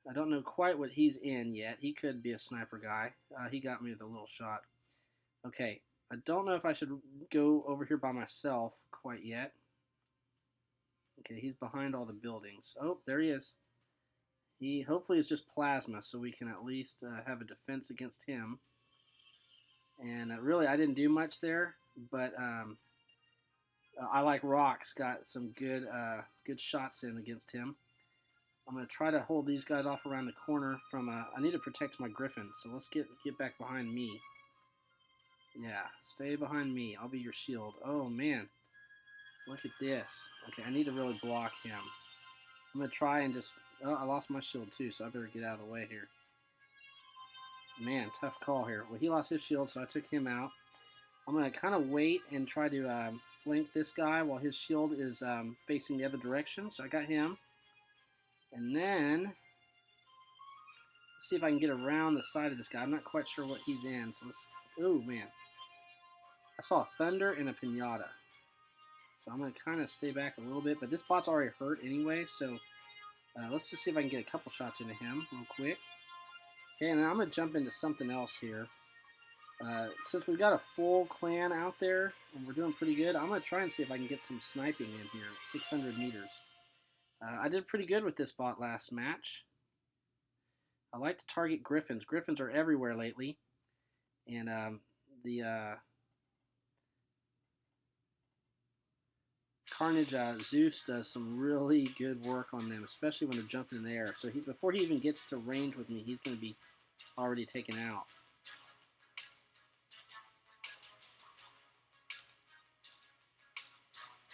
[SPEAKER 1] I don't know quite what he's in yet. He could be a sniper guy. He got me with a little shot. Okay. I don't know if I should go over here by myself quite yet. Okay, he's behind all the buildings. Oh, there he is. He hopefully is just plasma, so we can at least have a defense against him. And really, I didn't do much there, but I like Rock's got some good shots in against him. I'm going to try to hold these guys off around the corner from I need to protect my Griffin, so let's get back behind me. Yeah, stay behind me. I'll be your shield. Oh, man. Look at this. Okay, I need to really block him. I'm going to try and just... Oh, I lost my shield too, so I better get out of the way here. Man, tough call here. Well, he lost his shield, so I took him out. I'm going to kind of wait and try to flank this guy while his shield is facing the other direction. So I got him. And then, let's see if I can get around the side of this guy. I'm not quite sure what he's in. So let's... Oh, man. I saw a thunder and a pinata. So I'm going to kind of stay back a little bit. But this bot's already hurt anyway, so let's just see if I can get a couple shots into him real quick. Okay, and then I'm going to jump into something else here. Since we've got a full clan out there and we're doing pretty good, I'm going to try and see if I can get some sniping in here at 600 meters. I did pretty good with this bot last match. I like to target Griffins. Griffins are everywhere lately. And the Carnage Zeus does some really good work on them, especially when they're jumping in the air. So before he even gets to range with me, he's going to be already taken out.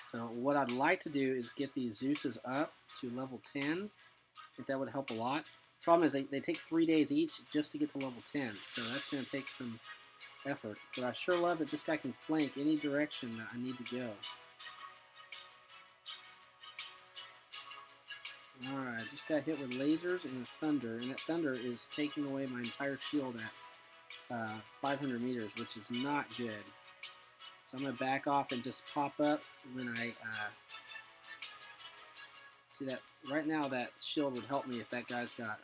[SPEAKER 1] So what I'd like to do is get these Zeuses up to level 10. I think that would help a lot. Problem is they take 3 days each just to get to level 10, so that's going to take some effort. But I sure love that this guy can flank any direction that I need to go. Alright, just got hit with lasers and a thunder, and that thunder is taking away my entire shield at 500 meters, which is not good. So I'm going to back off and just pop up when I see that. Right now that shield would help me if that guy's got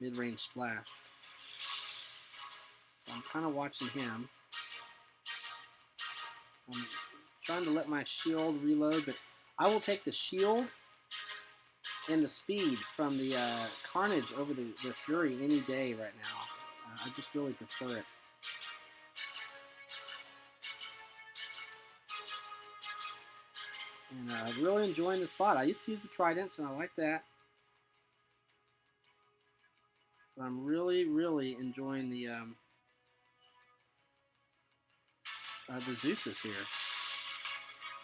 [SPEAKER 1] mid-range splash. So I'm kind of watching him. I'm trying to let my shield reload, but I will take the shield and the speed from the Carnage over the Fury any day right now. I just really prefer it. And really enjoying this bot. I used to use the Tridents, and I like that. But I'm really, really enjoying the Zeuses here.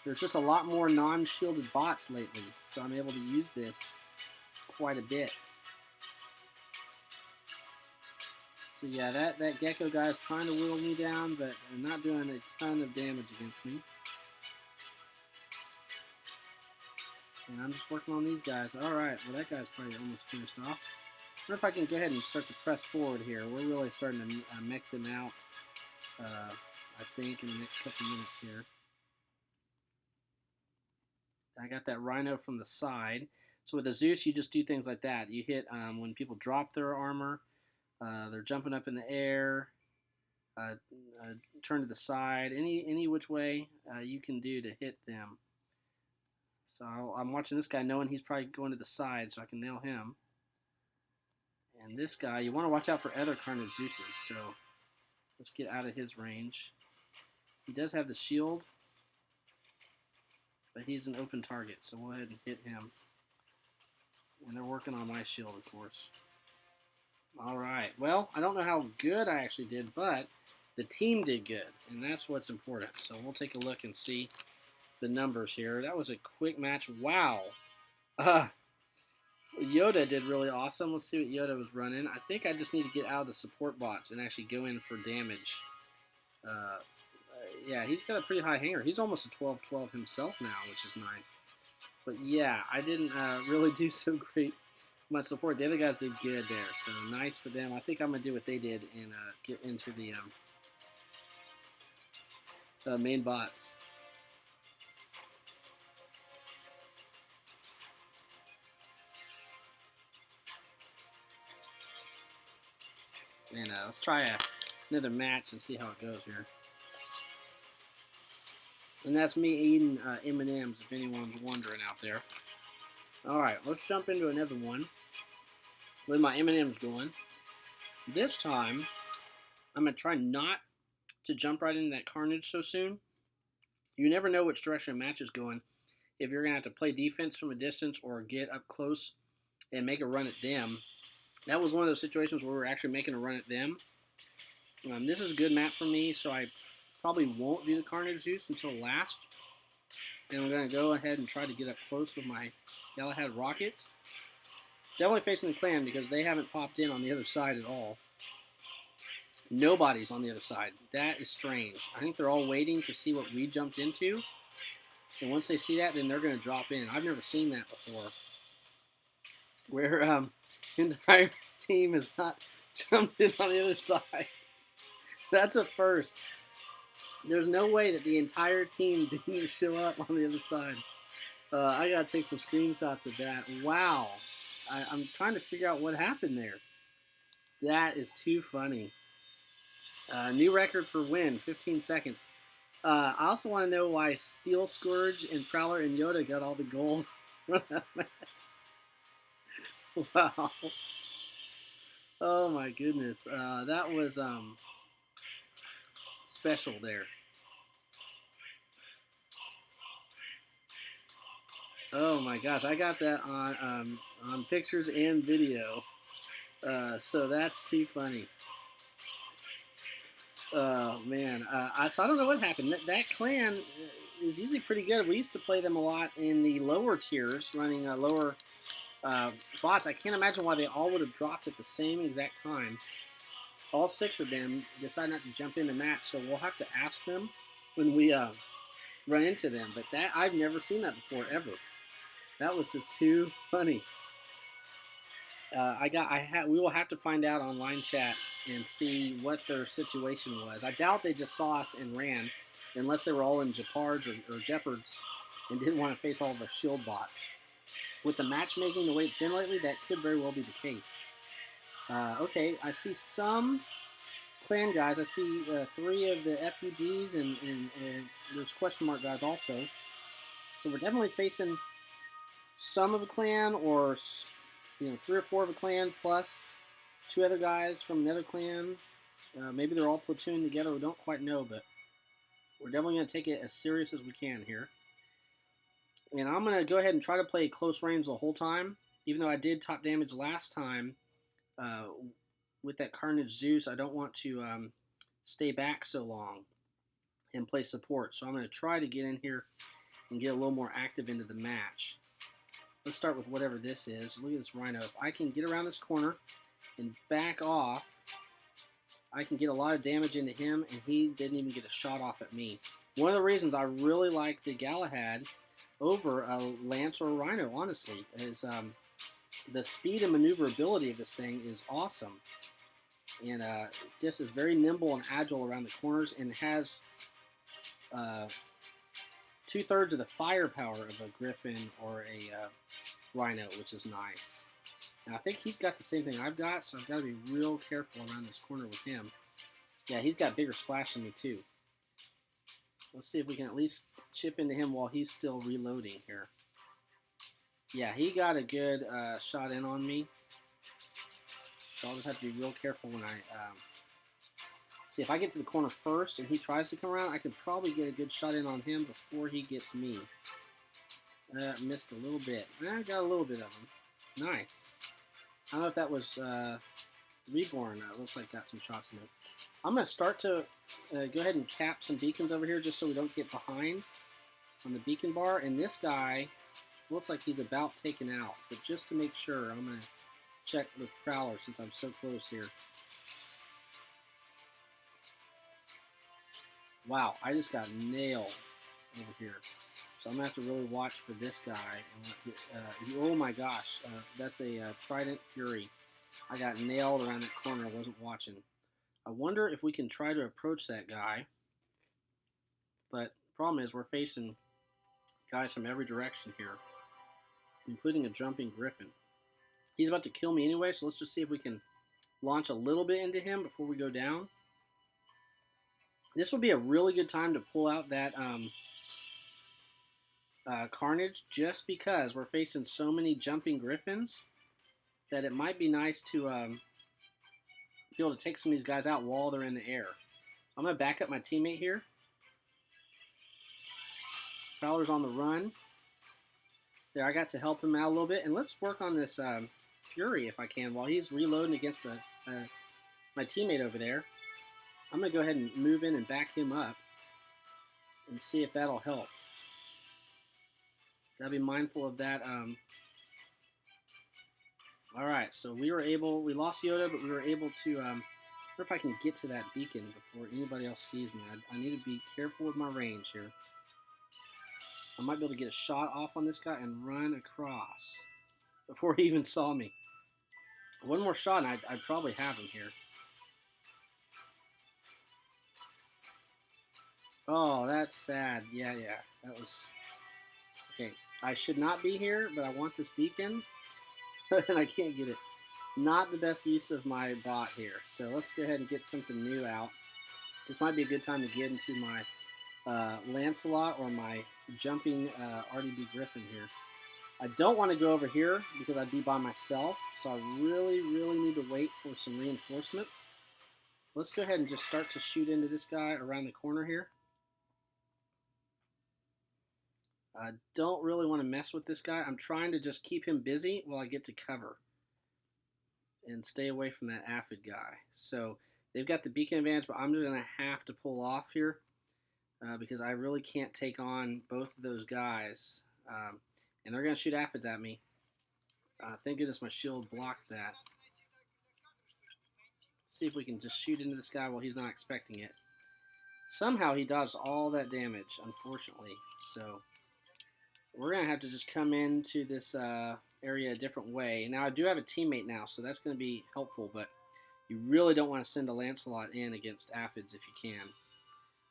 [SPEAKER 1] There's just a lot more non-shielded bots lately, so I'm able to use this quite a bit. So yeah, that Gecko guy is trying to whittle me down, but not doing a ton of damage against me. And I'm just working on these guys. Alright, well that guy's probably almost finished off. I wonder if I can go ahead and start to press forward here. We're really starting to mech them out, I think, in the next couple minutes here. I got that Rhino from the side. So with a Zeus, you just do things like that. You hit when people drop their armor, they're jumping up in the air, turn to the side, any which way you can do to hit them. So I'm watching this guy knowing he's probably going to the side so I can nail him. And this guy, you want to watch out for other Carnage Zeuses, so let's get out of his range. He does have the shield, but he's an open target, so we'll go ahead and hit him. And they're working on my shield, of course. Alright, well, I don't know how good I actually did, but the team did good, and that's what's important. So we'll take a look and see the numbers here. That was a quick match. Wow. Yoda did really awesome. Let's see what Yoda was running. I think I just need to get out of the support bots and actually go in for damage. Yeah, he's got a pretty high hanger. He's almost a 12-12 himself now, which is nice. But yeah, I didn't really do so great with my support. The other guys did good there, so nice for them. I think I'm going to do what they did and get into the main bots. And let's try another match and see how it goes here. And that's me eating M&Ms, if anyone's wondering out there. Alright, let's jump into another one with my M&Ms going. This time, I'm going to try not to jump right into that Carnage so soon. You never know which direction a match is going. If you're going to have to play defense from a distance or get up close and make a run at them. That was one of those situations where we were actually making a run at them. This is a good map for me, so I probably won't do the Carnage Zeus until last. And I'm going to go ahead and try to get up close with my Galahad rockets. Definitely facing the clan because they haven't popped in on the other side at all. Nobody's on the other side. That is strange. I think they're all waiting to see what we jumped into. And once they see that, then they're going to drop in. I've never seen that before. Where the entire team has not jumped in on the other side. That's a first. There's no way that the entire team didn't show up on the other side. I gotta take some screenshots of that. Wow. I'm trying to figure out what happened there. That is too funny. New record for win, 15 seconds. I also want to know why Steel Scourge and Prowler and Yoda got all the gold from that match. Wow. Oh my goodness. That was special there. Oh my gosh, I got that on pictures and video. So that's too funny. Oh man, so I don't know what happened. That clan is usually pretty good. We used to play them a lot in the lower tiers, running lower bots. I can't imagine why they all would have dropped at the same exact time. All 6 of them decided not to jump in the match, so we'll have to ask them when we run into them. But that I've never seen that before ever. That was just too funny. We will have to find out online chat and see what their situation was. I doubt they just saw us and ran, unless they were all in Jeopards or Jeopards and didn't want to face all of our shield bots. With the matchmaking the way it's been lately, that could very well be the case. Okay, I see some clan guys. I see 3 of the FUGs and those question mark guys also. So we're definitely facing some of a clan, or 3 or 4 of a clan plus 2 other guys from another clan. Maybe they're all platoon together. We don't quite know, but we're definitely going to take it as serious as we can here. And I'm going to go ahead and try to play close range the whole time. Even though I did top damage last time with that Carnage Zeus, I don't want to stay back so long and play support. So I'm going to try to get in here and get a little more active into the match. Let's start with whatever this is. Look at this Rhino. If I can get around this corner and back off, I can get a lot of damage into him, and he didn't even get a shot off at me. One of the reasons I really like the Galahad over a Lance or a Rhino, honestly, is the speed and maneuverability of this thing is awesome. And just is very nimble and agile around the corners, and has 2/3 of the firepower of a Griffin or a Rhino, which is nice. Now, I think he's got the same thing I've got, so I've got to be real careful around this corner with him. Yeah, he's got bigger splash than me, too. Let's see if we can at least chip into him while he's still reloading here. Yeah, he got a good shot in on me. So I'll just have to be real careful when I... see, if I get to the corner first and he tries to come around, I could probably get a good shot in on him before he gets me. Missed a little bit. I got a little bit of him. Nice. I don't know if that was Reborn. It looks like got some shots in it. I'm going to start to go ahead and cap some beacons over here just so we don't get behind on the beacon bar. And this guy looks like he's about taken out. But just to make sure, I'm going to check with Prowler since I'm so close here. Wow, I just got nailed over here. So I'm going to have to really watch for this guy. Oh my gosh, that's a Trident Fury. I got nailed around that corner. I wasn't watching. I wonder if we can try to approach that guy. But the problem is we're facing guys from every direction here, including a jumping Griffin. He's about to kill me anyway, so let's just see if we can launch a little bit into him before we go down. This would be a really good time to pull out that Carnage, just because we're facing so many jumping Griffins that it might be nice to be able to take some of these guys out while they're in the air. I'm going to back up my teammate here. Fowler's on the run. There, I got to help him out a little bit. And let's work on this Fury if I can while he's reloading against my teammate over there. I'm going to go ahead and move in and back him up and see if that'll help. Gotta be mindful of that. Alright, so we lost Yoda, but we were able to, I wonder if I can get to that beacon before anybody else sees me. I need to be careful with my range here. I might be able to get a shot off on this guy and run across before he even saw me. One more shot and I'd probably have him here. Oh, that's sad. Yeah, that was... Okay, I should not be here, but I want this beacon, and I can't get it. Not the best use of my bot here, so let's go ahead and get something new out. This might be a good time to get into my Lancelot or my jumping RDB Griffin here. I don't want to go over here because I'd be by myself, so I really need to wait for some reinforcements. Let's go ahead and just start to shoot into this guy around the corner here. I don't really want to mess with this guy. I'm trying to just keep him busy while I get to cover and stay away from that Aphid guy. So they've got the beacon advantage, but I'm just going to have to pull off here because I really can't take on both of those guys. And they're going to shoot Aphids at me. Thank goodness my shield blocked that. See if we can just shoot into this guy while he's not expecting it. Somehow he dodged all that damage, unfortunately. So we're going to have to just come into this area a different way. Now, I do have a teammate now, so that's going to be helpful, but you really don't want to send a Lancelot in against Aphids if you can.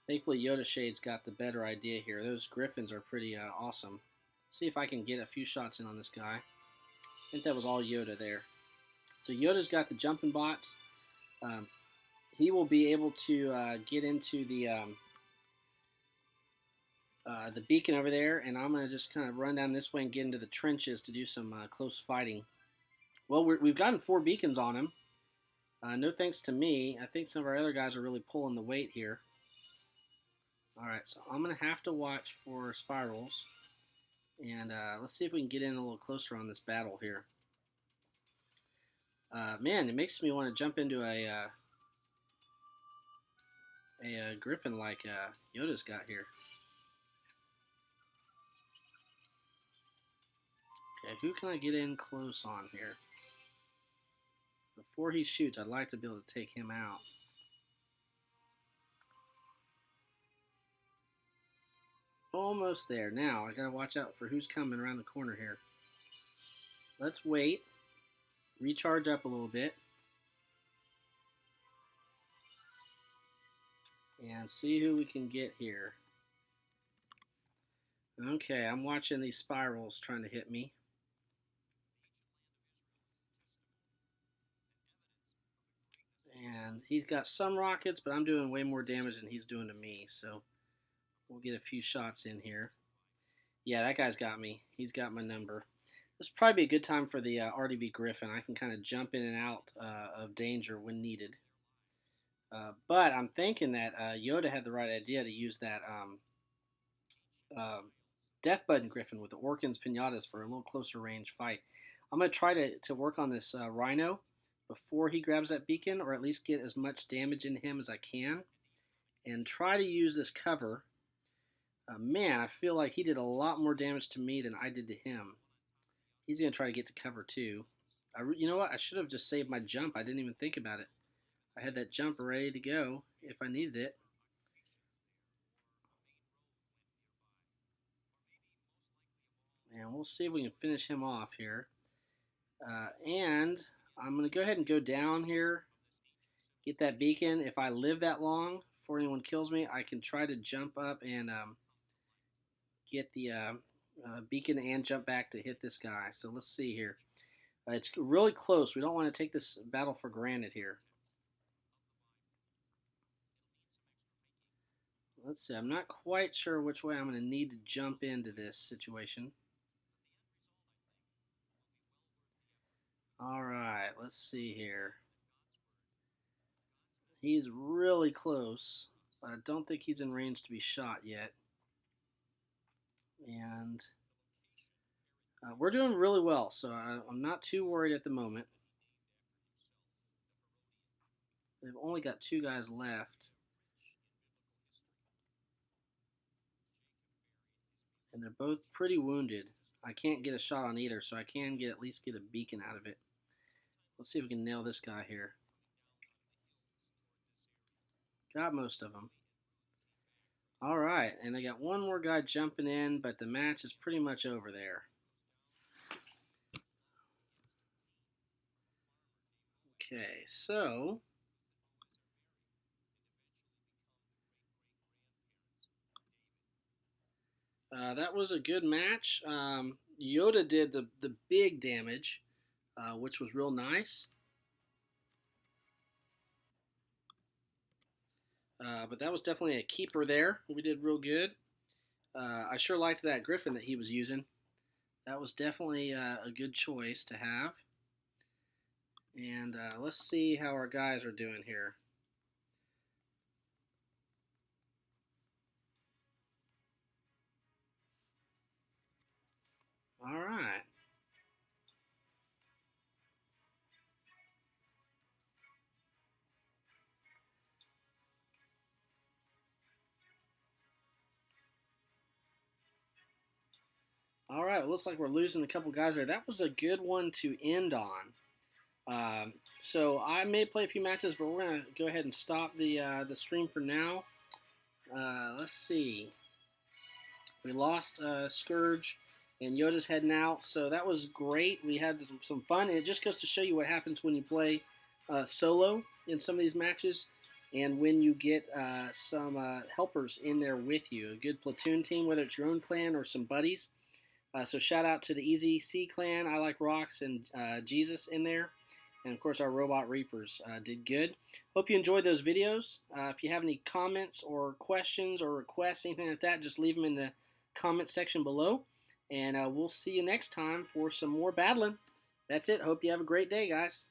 [SPEAKER 1] Thankfully, Yoda Shade's got the better idea here. Those Griffins are pretty awesome. See if I can get a few shots in on this guy. I think that was all Yoda there. So Yoda's got the jumping bots. he will be able to get into the beacon over there, and I'm going to just kind of run down this way and get into the trenches to do some close fighting. Well, we've gotten 4 beacons on him. No thanks to me. I think some of our other guys are really pulling the weight here. Alright, so I'm going to have to watch for spirals. And let's see if we can get in a little closer on this battle here. Man, it makes me want to jump into a griffin like Yoda's got here. Okay, who can I get in close on here? Before he shoots, I'd like to be able to take him out. Almost there. Now, I gotta watch out for who's coming around the corner here. Let's wait. Recharge up a little bit. And see who we can get here. Okay, I'm watching these spirals trying to hit me. And he's got some rockets, but I'm doing way more damage than he's doing to me. So we'll get a few shots in here. Yeah, that guy's got me. He's got my number. This would probably be a good time for the RDB Griffin. I can kind of jump in and out of danger when needed. But I'm thinking that Yoda had the right idea to use that Death Button Griffin with the Orkans Pinatas for a little closer range fight. I'm going to try to work on this Rhino before he grabs that beacon, or at least get as much damage in him as I can, and try to use this cover. Man, I feel like he did a lot more damage to me than I did to him. He's going to try to get to cover too. You know what? I should have just saved my jump. I didn't even think about it. I had that jump ready to go if I needed it. And we'll see if we can finish him off here. And I'm going to go ahead and go down here, get that beacon. If I live that long before anyone kills me, I can try to jump up and get the beacon and jump back to hit this guy. So let's see here. It's really close. We don't want to take this battle for granted here. Let's see. I'm not quite sure which way I'm going to need to jump into this situation. Alright, let's see here. He's really close, but I don't think he's in range to be shot yet. And we're doing really well, so I'm not too worried at the moment. They've only got 2 guys left. And they're both pretty wounded. I can't get a shot on either, so I can at least get a beacon out of it. Let's see if we can nail this guy here. Got most of them. Alright, and they got one more guy jumping in, but the match is pretty much over there. Okay, so that was a good match. Yoda did the big damage, which was real nice. But that was definitely a keeper there. We did real good. I sure liked that Griffin that he was using. That was definitely a good choice to have. And let's see how our guys are doing here. All right. All right, looks like we're losing a couple guys there. That was a good one to end on. So I may play a few matches, but we're going to go ahead and stop the stream for now. Let's see. We lost Scourge, and Yoda's heading out, so that was great. We had some fun, and it just goes to show you what happens when you play solo in some of these matches, and when you get some helpers in there with you. A good platoon team, whether it's your own clan or some buddies. So shout out to the EZC clan. I like Rocks and Jesus in there. And of course, our robot reapers did good. Hope you enjoyed those videos. If you have any comments or questions or requests, anything like that, just leave them in the comment section below. And we'll see you next time for some more battling. That's it. Hope you have a great day, guys.